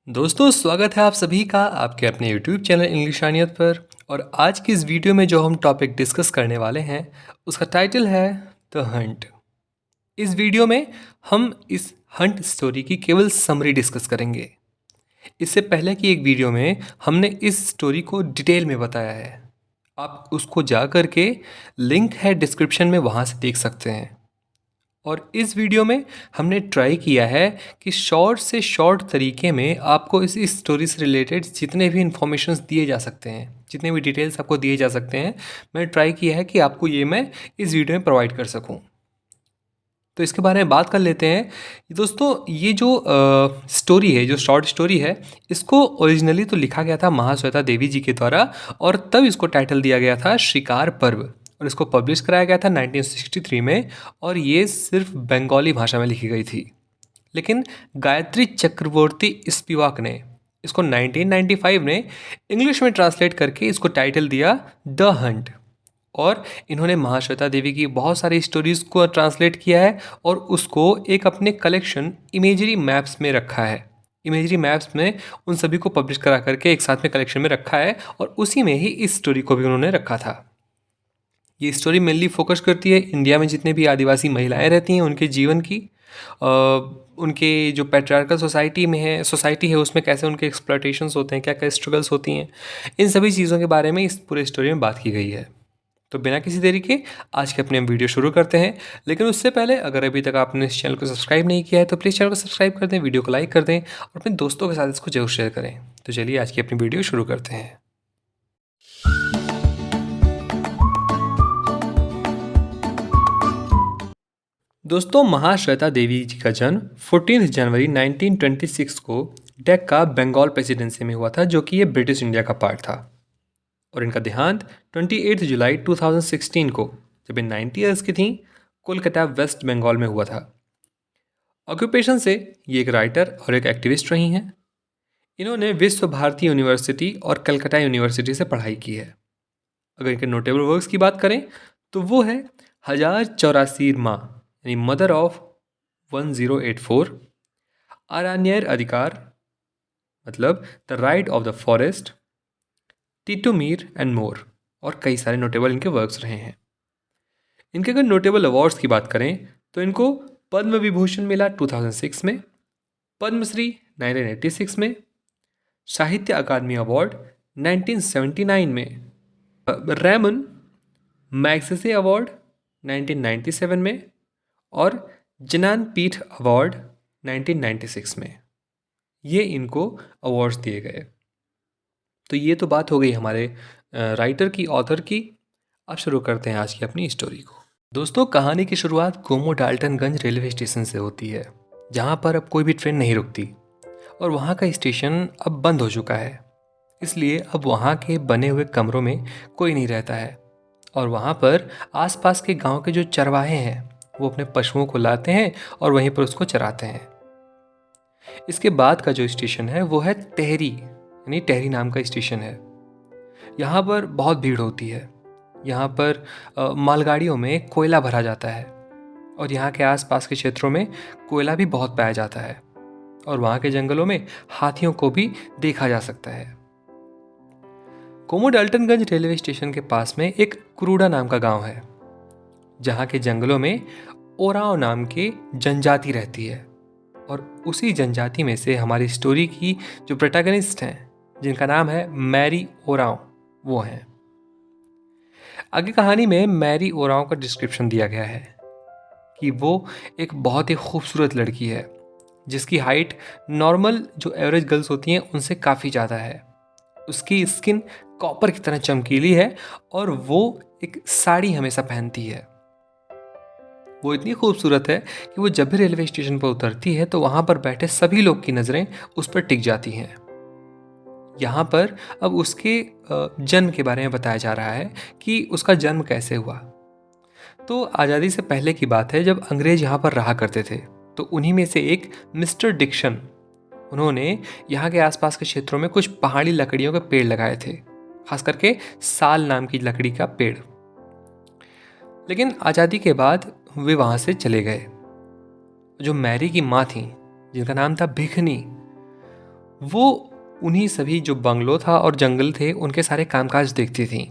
दोस्तों स्वागत है आप सभी का आपके अपने YouTube चैनल इंग्लिशानियत पर। और आज की इस वीडियो में जो हम टॉपिक डिस्कस करने वाले हैं उसका टाइटल है द हंट। इस वीडियो में हम इस हंट स्टोरी की केवल समरी डिस्कस करेंगे। इससे पहले की एक वीडियो में हमने इस स्टोरी को डिटेल में बताया है। आप उसको जा कर के लिंक है डिस्क्रिप्शन में, वहाँ से देख सकते हैं। और इस वीडियो में हमने ट्राई किया है कि शॉर्ट से शॉर्ट तरीके में आपको इस स्टोरी से रिलेटेड जितने भी इंफॉर्मेशंस दिए जा सकते हैं, जितने भी डिटेल्स आपको दिए जा सकते हैं, मैंने ट्राई किया है कि आपको ये मैं इस वीडियो में प्रोवाइड कर सकूं। तो इसके बारे में बात कर लेते हैं। दोस्तों ये जो स्टोरी है, जो शॉर्ट स्टोरी है, इसको ओरिजिनली तो लिखा गया था महाश्वेता देवी जी के द्वारा, और तब इसको टाइटल दिया गया था शिकार पर्व, और इसको पब्लिश कराया गया था 1963 में। और ये सिर्फ बंगाली भाषा में लिखी गई थी। लेकिन गायत्री चक्रवर्ती स्पिवाक ने इसको 1995 में इंग्लिश में ट्रांसलेट करके इसको टाइटल दिया द हंट। और इन्होंने महाश्वेता देवी की बहुत सारी स्टोरीज़ को ट्रांसलेट किया है और उसको एक अपने कलेक्शन इमेजरी मैप्स में रखा है। इमेजरी मैप्स में उन सभी को पब्लिश करा करके एक साथ में कलेक्शन में रखा है, और उसी में ही इस स्टोरी को भी उन्होंने रखा था। ये स्टोरी मेनली फोकस करती है इंडिया में जितने भी आदिवासी महिलाएं रहती हैं उनके जीवन की, उनके जो पैट्रियार्कल सोसाइटी है उसमें कैसे उनके एक्सप्लॉयटेशंस होते हैं, क्या क्या स्ट्रगल्स होती हैं, इन सभी चीज़ों के बारे में इस पूरे स्टोरी में बात की गई है। तो बिना किसी देरी के आज के अपने वीडियो शुरू करते हैं। लेकिन उससे पहले अगर अभी तक आपने इस चैनल को सब्सक्राइब नहीं किया है तो प्लीज़ चैनल को सब्सक्राइब कर दें, वीडियो को लाइक कर दें और अपने दोस्तों के साथ इसको जरूर शेयर करें। तो चलिए आज की अपनी वीडियो शुरू करते हैं। दोस्तों महाश्वेता देवी जी का जन्म 14 जनवरी 1926 को डेक्का बंगाल प्रेसिडेंसी में हुआ था, जो कि ये ब्रिटिश इंडिया का पार्ट था। और इनका देहांत 28 जुलाई 2016 को, जब इन 90 ईयर्स की थी, कोलकाता वेस्ट बंगाल में हुआ था। ऑक्यूपेशन से ये एक राइटर और एक एक्टिविस्ट रही हैं। इन्होंने विश्व भारती यूनिवर्सिटी और कलकत्ता यूनिवर्सिटी से पढ़ाई की है। अगर इनके नोटेबल वर्क्स की बात करें तो वो है 1084 माँ यानी मदर ऑफ 1084, आरान्यर अधिकार मतलब the right of the forest, Titumir and more, और कई सारे नोटेबल इनके वर्क्स रहे हैं। इनके अगर नोटेबल अवार्ड्स की बात करें तो इनको पद्म विभूषण मिला 2006 में, पद्मश्री 1986 में, साहित्य अकादमी अवार्ड 1979 में, रेमन मैग्सेसे अवार्ड 1997 में, और ज्ञानपीठ अवार्ड 1996 में। ये इनको अवार्ड्स दिए गए। तो ये तो बात हो गई हमारे राइटर की, ऑथर की। अब शुरू करते हैं आज की अपनी स्टोरी को। दोस्तों कहानी की शुरुआत गोमो डाल्टनगंज रेलवे स्टेशन से होती है, जहाँ पर अब कोई भी ट्रेन नहीं रुकती और वहाँ का स्टेशन अब बंद हो चुका है। इसलिए अब वहाँ के बने हुए कमरों में कोई नहीं रहता है, और वहाँ पर आसपास के गांव के जो चरवाहे हैं वो अपने पशुओं को लाते हैं और वहीं पर उसको चराते हैं। इसके बाद का जो स्टेशन है वो है टेहरी, यानी टेहरी नाम का स्टेशन है। यहाँ पर बहुत भीड़ होती है। यहाँ पर मालगाड़ियों में कोयला भरा जाता है, और यहाँ के आसपास के क्षेत्रों में कोयला भी बहुत पाया जाता है, और वहाँ के जंगलों में हाथियों को भी देखा जा सकता है। गोमो डाल्टनगंज रेलवे स्टेशन के पास में एक कुरूडा नाम का गांव है, जहाँ के जंगलों में ओराव नाम के जनजाति रहती है। और उसी जनजाति में से हमारी स्टोरी की जो प्रोटैगनिस्ट हैं, जिनका नाम है मैरी ओराव, वो हैं। आगे कहानी में मैरी ओराव का डिस्क्रिप्शन दिया गया है कि वो एक बहुत ही खूबसूरत लड़की है, जिसकी हाइट नॉर्मल जो एवरेज गर्ल्स होती हैं उनसे काफ़ी ज़्यादा है। उसकी स्किन कॉपर की तरह चमकीली है, और वो एक साड़ी हमेशा पहनती है। वो इतनी खूबसूरत है कि वो जब भी रेलवे स्टेशन पर उतरती है तो वहाँ पर बैठे सभी लोग की नज़रें उस पर टिक जाती हैं। यहाँ पर अब उसके जन्म के बारे में बताया जा रहा है कि उसका जन्म कैसे हुआ। तो आज़ादी से पहले की बात है, जब अंग्रेज यहाँ पर रहा करते थे, तो उन्हीं में से एक मिस्टर डिक्सन, उन्होंने यहाँ के आसपास के क्षेत्रों में कुछ पहाड़ी लकड़ियों के पेड़ लगाए थे, खास करके साल नाम की लकड़ी का पेड़। लेकिन आज़ादी के बाद वे वहाँ से चले गए। जो मैरी की माँ थी, जिनका नाम था भिखनी, वो उन्हीं सभी जो बंगलो था और जंगल थे उनके सारे कामकाज देखती थी।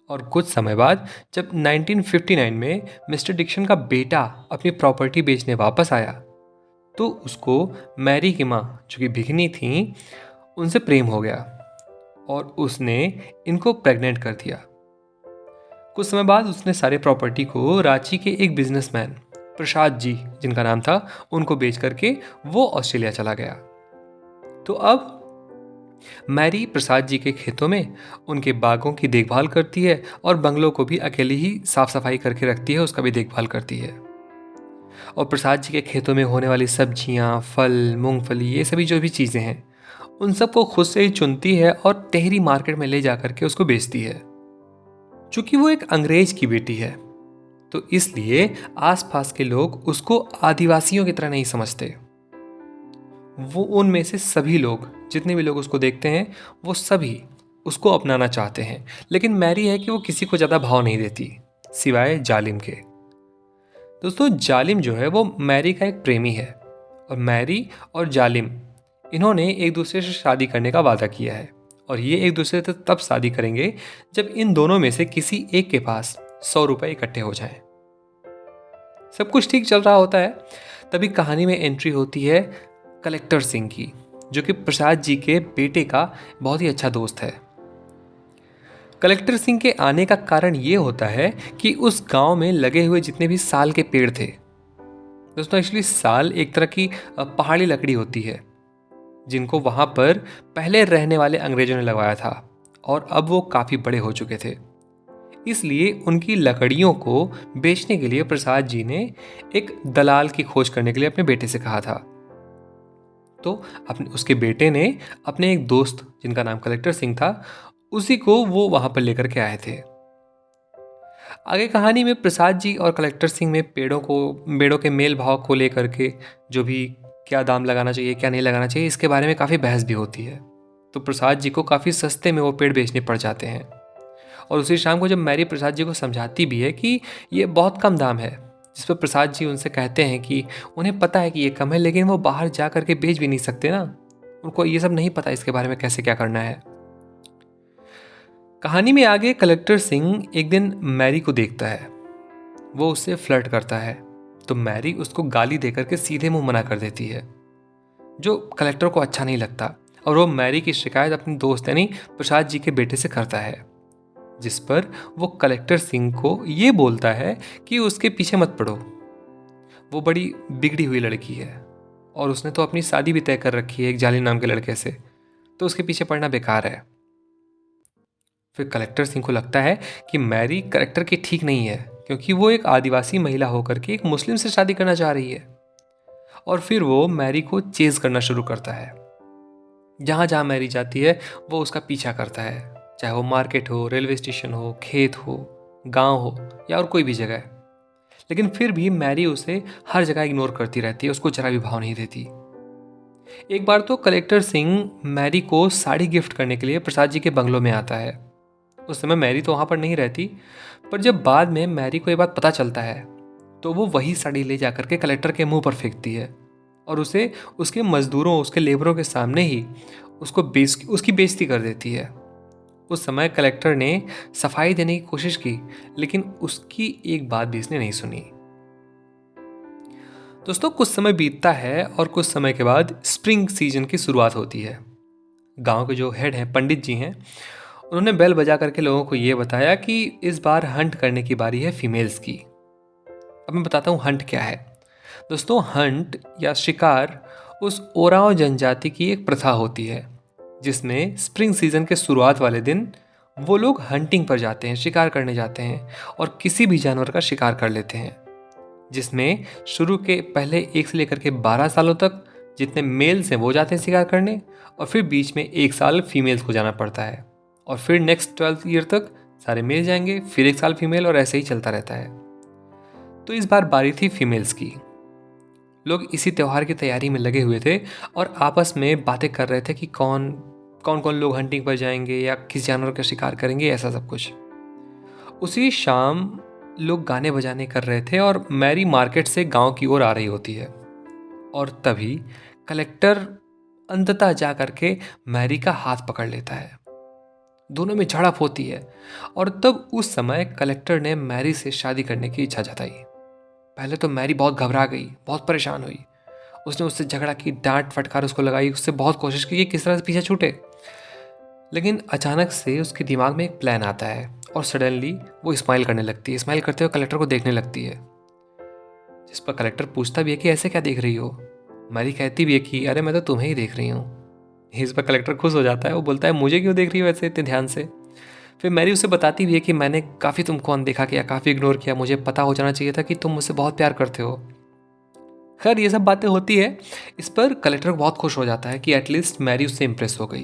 और कुछ समय बाद जब 1959 में मिस्टर डिक्सन का बेटा अपनी प्रॉपर्टी बेचने वापस आया तो उसको मैरी की माँ जो कि भिखनी थी उनसे प्रेम हो गया और उसने इनको प्रेग्नेंट कर दिया। कुछ समय बाद उसने सारे प्रॉपर्टी को रांची के एक बिजनेसमैन प्रसाद जी जिनका नाम था उनको बेच करके वो ऑस्ट्रेलिया चला गया। तो अब मैरी प्रसाद जी के खेतों में उनके बागों की देखभाल करती है और बंगलों को भी अकेले ही साफ सफाई करके रखती है, उसका भी देखभाल करती है। और प्रसाद जी के खेतों में होने वाली सब्जियां, फल, मूंगफली, ये सभी जो भी चीज़ें हैं उन सबको खुद से ही चुनती है और टेहरी मार्केट में ले जा करके उसको बेचती है। चूंकि वो एक अंग्रेज की बेटी है तो इसलिए आसपास के लोग उसको आदिवासियों की तरह नहीं समझते। वो उनमें से सभी लोग जितने भी लोग उसको देखते हैं वो सभी उसको अपनाना चाहते हैं, लेकिन मैरी है कि वो किसी को ज़्यादा भाव नहीं देती सिवाय जालिम के। दोस्तों जालिम जो है वो मैरी का एक प्रेमी है और मैरी और जालिम इन्होंने एक दूसरे से शादी करने का वादा किया है और ये एक दूसरे से तब शादी करेंगे जब इन दोनों में से किसी एक के पास 100 रुपए इकट्ठे हो जाएं। सब कुछ ठीक चल रहा होता है तभी कहानी में एंट्री होती है कलेक्टर सिंह की, जो कि प्रसाद जी के बेटे का बहुत ही अच्छा दोस्त है। कलेक्टर सिंह के आने का कारण ये होता है कि उस गांव में लगे हुए जितने भी साल के पेड़ थे, दोस्तों एक्चुअली साल एक तरह की पहाड़ी लकड़ी होती है जिनको वहां पर पहले रहने वाले अंग्रेजों ने लगवाया था और अब वो काफ़ी बड़े हो चुके थे। इसलिए उनकी लकड़ियों को बेचने के लिए प्रसाद जी ने एक दलाल की खोज करने के लिए अपने बेटे से कहा था। तो अपने उसके बेटे ने अपने एक दोस्त जिनका नाम कलेक्टर सिंह था उसी को वो वहां पर लेकर के आए थे। आगे कहानी में प्रसाद जी और कलेक्टर सिंह में पेड़ों के मेल भाव को लेकर के जो भी क्या दाम लगाना चाहिए क्या नहीं लगाना चाहिए इसके बारे में काफ़ी बहस भी होती है। तो प्रसाद जी को काफ़ी सस्ते में वो पेड़ बेचने पड़ जाते हैं और उसी शाम को जब मैरी प्रसाद जी को समझाती भी है कि ये बहुत कम दाम है, जिस पर प्रसाद जी उनसे कहते हैं कि उन्हें पता है कि ये कम है लेकिन वो बाहर जा करके बेच भी नहीं सकते ना, उनको ये सब नहीं पता इसके बारे में कैसे क्या करना है। कहानी में आगे कलेक्टर सिंह एक दिन मैरी को देखता है, वो उससे फ्लर्ट करता है तो मैरी उसको गाली देकर के सीधे मुंह मना कर देती है, जो कलेक्टर को अच्छा नहीं लगता और वो मैरी की शिकायत अपने दोस्त यानी प्रसाद जी के बेटे से करता है, जिस पर वो कलेक्टर सिंह को ये बोलता है कि उसके पीछे मत पड़ो, वो बड़ी बिगड़ी हुई लड़की है और उसने तो अपनी शादी भी तय कर रखी है एक जालिम नाम के लड़के से, तो उसके पीछे पड़ना बेकार है। फिर कलेक्टर सिंह को लगता है कि मैरी करेक्टर की ठीक नहीं है क्योंकि वो एक आदिवासी महिला होकर के एक मुस्लिम से शादी करना चाह रही है, और फिर वो मैरी को चेज करना शुरू करता है। जहाँ जहाँ मैरी जाती है वो उसका पीछा करता है, चाहे वो मार्केट हो, रेलवे स्टेशन हो, खेत हो, गांव हो या और कोई भी जगह। लेकिन फिर भी मैरी उसे हर जगह इग्नोर करती रहती है, उसको जरा भी भाव नहीं देती। एक बार तो कलेक्टर सिंह मैरी को साड़ी गिफ्ट करने के लिए प्रसाद जी के बंगलों में आता है। उस समय मैरी तो वहाँ पर नहीं रहती, पर जब बाद में मैरी को ये बात पता चलता है तो वो वही साड़ी ले जा करके कलेक्टर के मुंह पर फेंकती है और उसे उसके मजदूरों, उसके लेबरों के सामने ही उसकी बेइज्जती कर देती है। उस समय कलेक्टर ने सफाई देने की कोशिश की लेकिन उसकी एक बात भी इसने नहीं सुनी। दोस्तों कुछ समय बीतता है और कुछ समय के बाद स्प्रिंग सीजन की शुरुआत होती है। गांव के जो हेड हैं, पंडित जी हैं, उन्होंने बेल बजा करके लोगों को ये बताया कि इस बार हंट करने की बारी है फीमेल्स की। अब मैं बताता हूँ हंट क्या है। दोस्तों हंट या शिकार उस ओरांव जनजाति की एक प्रथा होती है जिसमें स्प्रिंग सीजन के शुरुआत वाले दिन वो लोग हंटिंग पर जाते हैं, शिकार करने जाते हैं और किसी भी जानवर का शिकार कर लेते हैं, जिसमें शुरू के पहले 1 से लेकर के 12 सालों तक जितने मेल्स हैं वो जाते हैं शिकार करने और फिर बीच में 1 साल फीमेल्स को जाना पड़ता है और फिर नेक्स्ट 12th ईयर तक सारे मेल जाएंगे, फिर 1 साल फीमेल और ऐसे ही चलता रहता है। तो इस बार बारी थी फीमेल्स की। लोग इसी त्यौहार की तैयारी में लगे हुए थे और आपस में बातें कर रहे थे कि कौन कौन लोग हंटिंग पर जाएंगे या किस जानवर का शिकार करेंगे, ऐसा सब कुछ। उसी शाम लोग गाने बजाने कर रहे थे और मैरी मार्केट से गांव की ओर आ रही होती है और तभी कलेक्टर अंततः जा करके मैरी का हाथ पकड़ लेता है। दोनों में झड़प होती है और तब उस समय कलेक्टर ने मैरी से शादी करने की इच्छा जताई। पहले तो मैरी बहुत घबरा गई, बहुत परेशान हुई। उसने उससे झगड़ा की, डांट फटकार उसको लगाई, उससे बहुत कोशिश की कि किस तरह से पीछे छूटे। लेकिन अचानक से उसके दिमाग में एक प्लान आता है और सडनली वो स्माइल करने लगती है। स्माइल करते हुए कलेक्टर को देखने लगती है, जिस पर कलेक्टर पूछता भी है कि ऐसे क्या देख रही हो। मैरी कहती भी है कि अरे मैं तो तुम्हें ही देख रही हूँ। इस पर कलेक्टर खुश हो जाता है। वो बोलता है मुझे क्यों देख रही हो ऐसे इतने ध्यान से। फिर मैरी उसे बताती भी है कि मैंने काफ़ी तुमको अनदेखा किया, काफ़ी इग्नोर किया, मुझे पता हो जाना चाहिए था कि तुम मुझसे बहुत प्यार करते हो। खैर ये सब बातें होती है। इस पर कलेक्टर बहुत खुश हो जाता है कि एटलीस्ट मैरी उससे इम्प्रेस हो गई।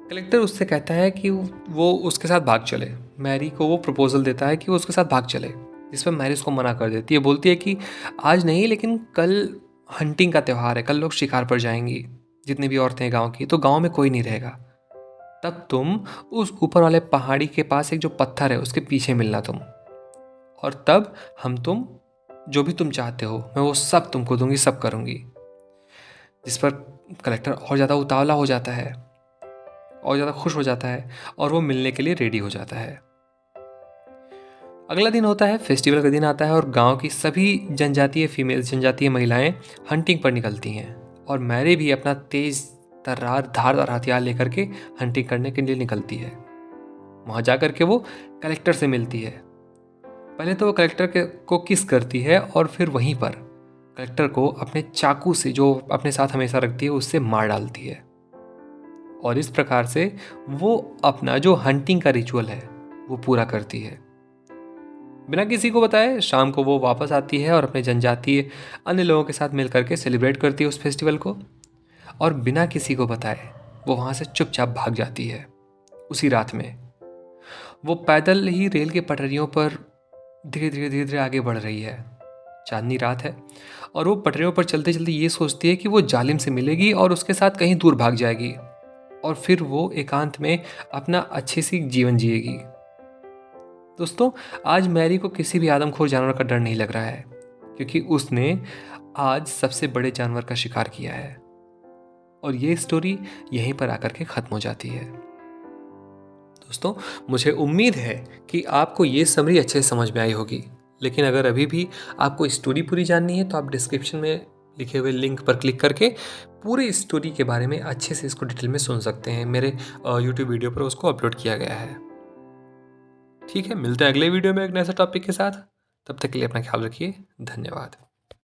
कलेक्टर उससे कहता है कि वो उसके साथ भाग चले। मैरी को वो प्रपोजल देता है कि वो उसके साथ भाग चले, जिस पर मैरी उसको मना कर देती है। बोलती है कि आज नहीं, लेकिन कल हंटिंग का त्यौहार है, कल लोग शिकार पर जाएंगी, जितनी भी औरतें हैं गाँव की, तो गाँव में कोई नहीं रहेगा। तब तुम उस ऊपर वाले पहाड़ी के पास एक जो पत्थर है उसके पीछे मिलना तुम, और तब तुम जो भी तुम चाहते हो मैं वो सब तुमको दूंगी, सब करूंगी। जिस पर कलेक्टर और ज़्यादा उतावला हो जाता है और ज़्यादा खुश हो जाता है और वो मिलने के लिए रेडी हो जाता है। अगला दिन होता है, फेस्टिवल का दिन आता है और गांव की सभी जनजातीय महिलाएं हंटिंग पर निकलती हैं और मैरी भी अपना तेज तर्रार धारदार हथियार लेकर के हंटिंग करने के लिए निकलती है। वहां जाकर के वो कलेक्टर से मिलती है। पहले तो वो को किस करती है और फिर वहीं पर कलेक्टर को अपने चाकू से, जो अपने साथ हमेशा रखती है, उससे मार डालती है। और इस प्रकार से वो अपना जो हंटिंग का रिचुअल है वो पूरा करती है। बिना किसी को बताए शाम को वो वापस आती है और अपने जनजातीय अन्य लोगों के साथ मिल करके सेलिब्रेट करती है उस फेस्टिवल को। और बिना किसी को बताए वो वहाँ से चुपचाप भाग जाती है। उसी रात में वो पैदल ही रेल के पटरियों पर धीरे धीरे आगे बढ़ रही है। चांदनी रात है और वो पटरियों पर चलते चलते ये सोचती है कि वो जालिम से मिलेगी और उसके साथ कहीं दूर भाग जाएगी और फिर वो एकांत में अपना अच्छे से जीवन जिएगी। दोस्तों, आज मैरी को किसी भी आदमखोर जानवर का डर नहीं लग रहा है, क्योंकि उसने आज सबसे बड़े जानवर का शिकार किया है। और ये स्टोरी यहीं पर आकर के ख़त्म हो जाती है। दोस्तों, मुझे उम्मीद है कि आपको ये समरी अच्छे से समझ में आई होगी। लेकिन अगर अभी भी आपको स्टोरी पूरी जाननी है तो आप डिस्क्रिप्शन में लिखे हुए लिंक पर क्लिक करके पूरी स्टोरी के बारे में अच्छे से इसको डिटेल में सुन सकते हैं। मेरे यूट्यूब वीडियो पर उसको अपलोड किया गया है। ठीक है, मिलते हैं अगले वीडियो में एक नए टॉपिक के साथ। तब तक के लिए अपना ख्याल रखिए। धन्यवाद।